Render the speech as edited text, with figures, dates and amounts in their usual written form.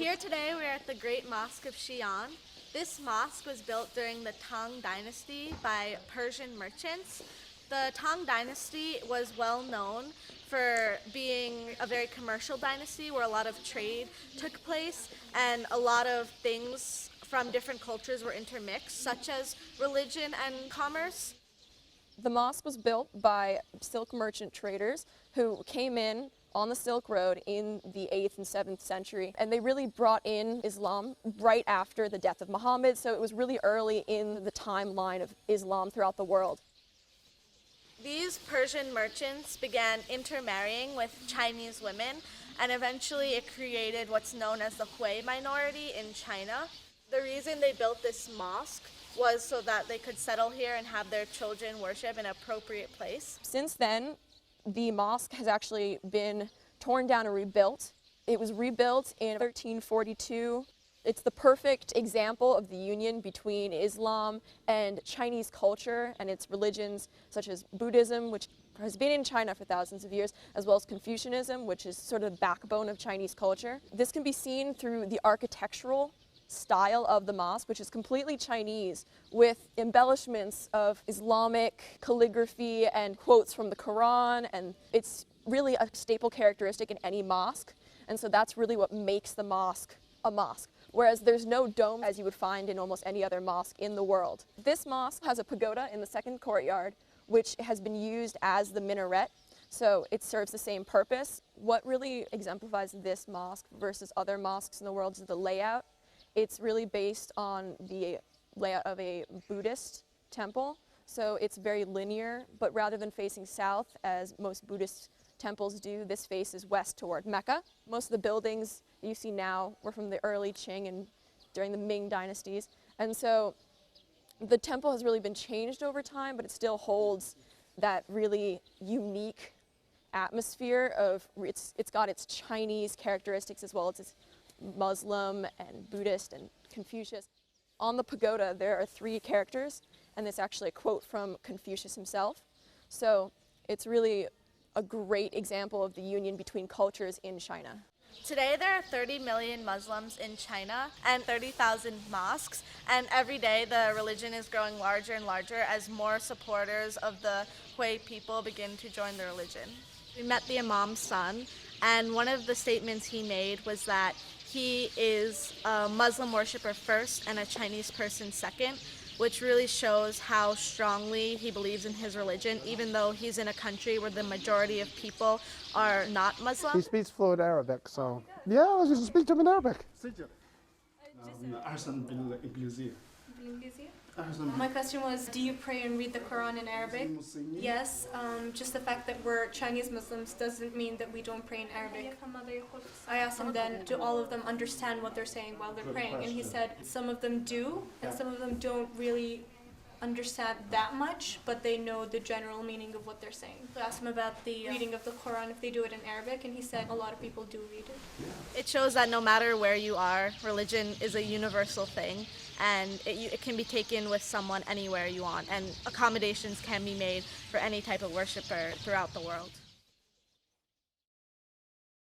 Here today we are at the Great Mosque of Xi'an. This mosque was built during the Tang Dynasty by Persian merchants. The Tang Dynasty was well known for being a very commercial dynasty where a lot of trade took place and a lot of things from different cultures were intermixed, such as religion and commerce. The mosque was built by silk merchant traders who came in on the Silk Road in the 8th and 7th century, and they really brought in Islam right after the death of Muhammad, so it was really early in the timeline of Islam throughout the world. These Persian merchants began intermarrying with Chinese women, and eventually it created what's known as the Hui minority in China. The reason they built this mosque was so that they could settle here and have their children worship in an appropriate place. Since then, the mosque has actually been torn down and rebuilt. It was rebuilt in 1342. It's the perfect example of the union between Islam and Chinese culture and its religions, such as Buddhism, which has been in China for thousands of years, as well as Confucianism, which is sort of the backbone of Chinese culture. This can be seen through the architectural style of the mosque, which is completely Chinese, with embellishments of Islamic calligraphy and quotes from the Quran, and it's really a staple characteristic in any mosque, and so that's really what makes the mosque a mosque. Whereas there's no dome as you would find in almost any other mosque in the world. This mosque has a pagoda in the second courtyard, which has been used as the minaret, so it serves the same purpose. What really exemplifies this mosque versus other mosques in the world is the layout. It's really based on the layout of a Buddhist temple, so it's very linear, but rather than facing south, as most Buddhist temples do, this faces west toward Mecca. Most of the buildings you see now were from the early Qing and during the Ming dynasties, and so the temple has really been changed over time, but it still holds that really unique atmosphere of, it's got its Chinese characteristics as well as its Muslim and Buddhist and Confucius. On the pagoda there are 3 characters, and it's actually a quote from Confucius himself. So it's really a great example of the union between cultures in China. Today there are 30 million Muslims in China and 30,000 mosques, and every day the religion is growing larger and larger as more supporters of the Hui people begin to join the religion. We met the Imam's son, and one of the statements he made was that he is a Muslim worshiper first and a Chinese person second, which really shows how strongly he believes in his religion, even though he's in a country where the majority of people are not Muslim. He speaks fluent Arabic, so yeah, I'll just speak to him in Arabic. My question was, do you pray and read the Quran in Arabic? Yes, just the fact that we're Chinese Muslims doesn't mean that we don't pray in Arabic. I asked him then, do all of them understand what they're saying while they're praying? And he said some of them do, and some of them don't really understand that much, but they know the general meaning of what they're saying. I asked him about the reading of the Quran, if they do it in Arabic, and he said a lot of people do read it. It shows that no matter where you are, religion is a universal thing, and it can be taken with someone anywhere you want, and accommodations can be made for any type of worshiper throughout the world.